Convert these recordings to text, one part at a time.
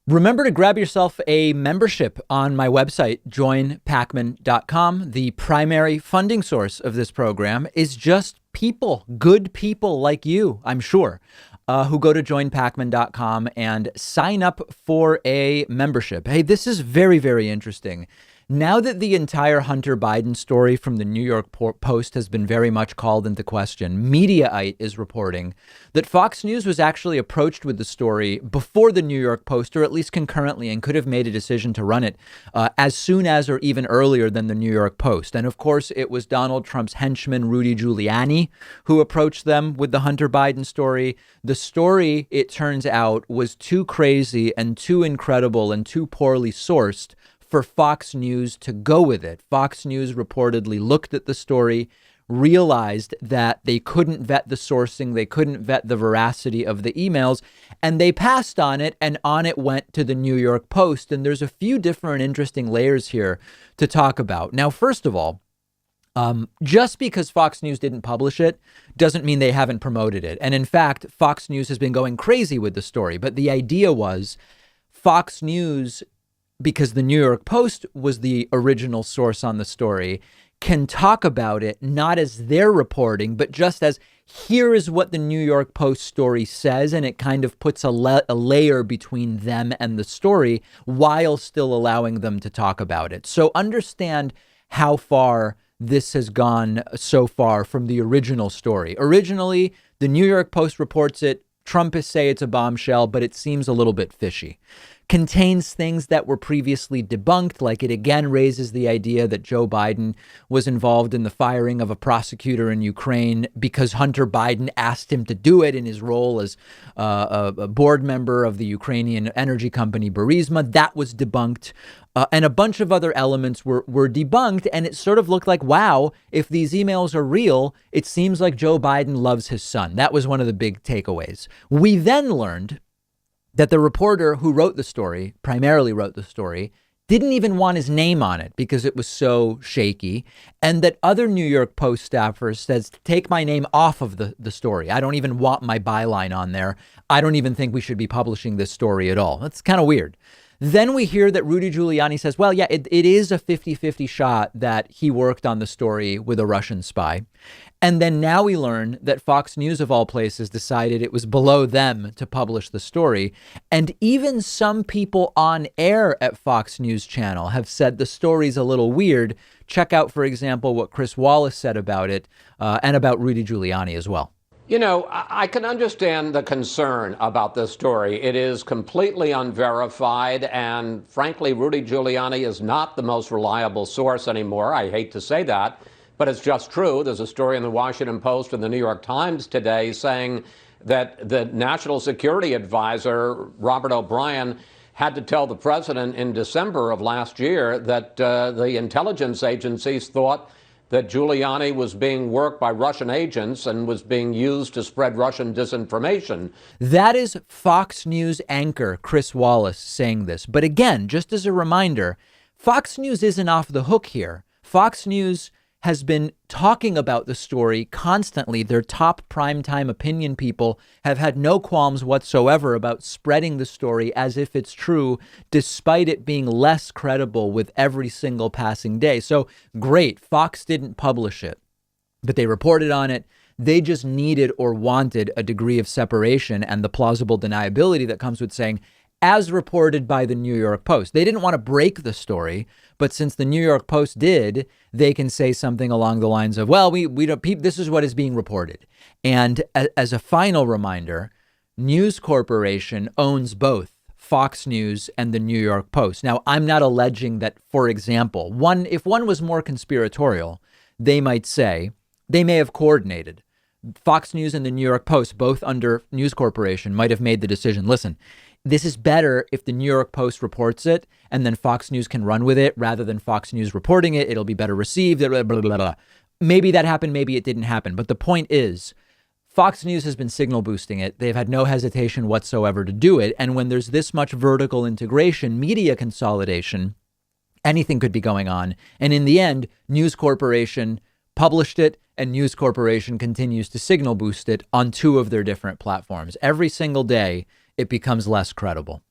Remember to grab yourself a membership on my website, joinpakman.com. The primary funding source of this program is just people, good people like you, I'm sure, who go to joinpakman.com and sign up for a membership. Hey, this is very, very interesting. Now that the entire Hunter Biden story from the New York Post has been very much called into question, Mediaite is reporting that Fox News was actually approached with the story before the New York Post, or at least concurrently, and could have made a decision to run it as soon as or even earlier than the New York Post. And of course, it was Donald Trump's henchman, Rudy Giuliani, who approached them with the Hunter Biden story. The story, it turns out, was too crazy and too incredible and too poorly sourced for Fox News to go with it. Fox News reportedly looked at the story, realized that they couldn't vet the sourcing, they couldn't vet the veracity of the emails, and they passed on it, and on it went to the New York Post. And there's a few different interesting layers here to talk about. Now, first of all, just because Fox News didn't publish it doesn't mean they haven't promoted it. And in fact, Fox News has been going crazy with the story. But the idea was Fox News, because the New York Post was the original source on the story, can talk about it not as their reporting, but just as here is what the New York Post story says. And it kind of puts a layer between them and the story while still allowing them to talk about it. So understand how far this has gone so far from the original story. Originally, the New York Post reports it. Trumpists say it's a bombshell, but it seems a little bit fishy. Contains things that were previously debunked, like it again raises the idea that Joe Biden was involved in the firing of a prosecutor in Ukraine because Hunter Biden asked him to do it in his role as a board member of the Ukrainian energy company Burisma. That was debunked. And a bunch of other elements were debunked. And it sort of looked like, wow, if these emails are real, it seems like Joe Biden loves his son. That was one of the big takeaways. We then learned that the reporter who wrote the story, primarily wrote the story, didn't even want his name on it because it was so shaky. And that other New York Post staffers says, take my name off of the story. I don't even want my byline on there. I don't even think we should be publishing this story at all. That's kind of weird. Then we hear that Rudy Giuliani says, well, yeah, it is a 50-50 shot that he worked on the story with a Russian spy. And then now we learn that Fox News, of all places, decided it was below them to publish the story. And even some people on air at Fox News Channel have said the story's a little weird. Check out, for example, what Chris Wallace said about it and about Rudy Giuliani as well. You know, I can understand the concern about this story. It is completely unverified, and frankly, Rudy Giuliani is not the most reliable source anymore. I hate to say that, but it's just true. There's a story in the Washington Post and the New York Times today saying that the National Security Advisor, Robert O'Brien, had to tell the president in December of last year that the intelligence agencies thought that Giuliani was being worked by Russian agents and was being used to spread Russian disinformation. That is Fox News anchor Chris Wallace saying this. But again, just as a reminder, Fox News isn't off the hook here. Fox News has been talking about the story constantly. Their top primetime opinion people have had no qualms whatsoever about spreading the story as if it's true, despite it being less credible with every single passing day. So great, Fox didn't publish it, but they reported on it. They just needed or wanted a degree of separation and the plausible deniability that comes with saying, as reported by the New York Post. They didn't want to break the story, but since the New York Post did, they can say something along the lines of, well, we don't, this is what is being reported. And as a final reminder, News Corporation owns both Fox News and the New York Post. Now, I'm not alleging that, for example, if one was more conspiratorial, they might say they may have coordinated. Fox News and the New York Post, both under News Corporation, might have made the decision, listen, this is better if the New York Post reports it and then Fox News can run with it rather than Fox News reporting it. It'll be better received. Blah, blah, blah, blah. Maybe that happened. Maybe it didn't happen. But the point is, Fox News has been signal boosting it. They've had no hesitation whatsoever to do it. And when there's this much vertical integration, media consolidation, anything could be going on. And in the end, News Corporation published it and News Corporation continues to signal boost it on two of their different platforms. Every single day, it becomes less credible.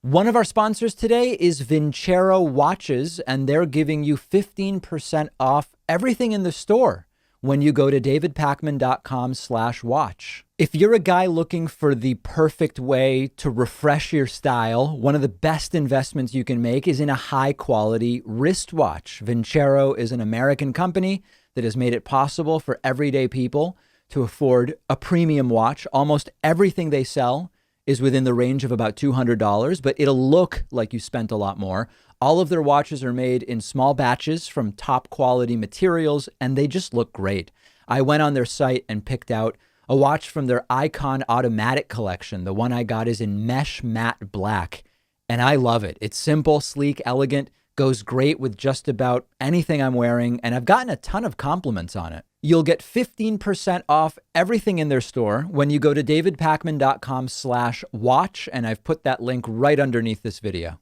One of our sponsors today is Vincero Watches, and they're giving you 15% off everything in the store when you go to davidpakman.com/watch. If you're a guy looking for the perfect way to refresh your style, one of the best investments you can make is in a high quality wristwatch. Vincero is an American company that has made it possible for everyday people to afford a premium watch. Almost everything they sell is within the range of about $200, but it'll look like you spent a lot more. All of their watches are made in small batches from top quality materials, and they just look great. I went on their site and picked out a watch from their Icon Automatic collection. The one I got is in mesh matte black, and I love it. It's simple, sleek, elegant, goes great with just about anything I'm wearing, and I've gotten a ton of compliments on it. You'll get 15% off everything in their store when you go to davidpakman.com/watch, and I've put that link right underneath this video.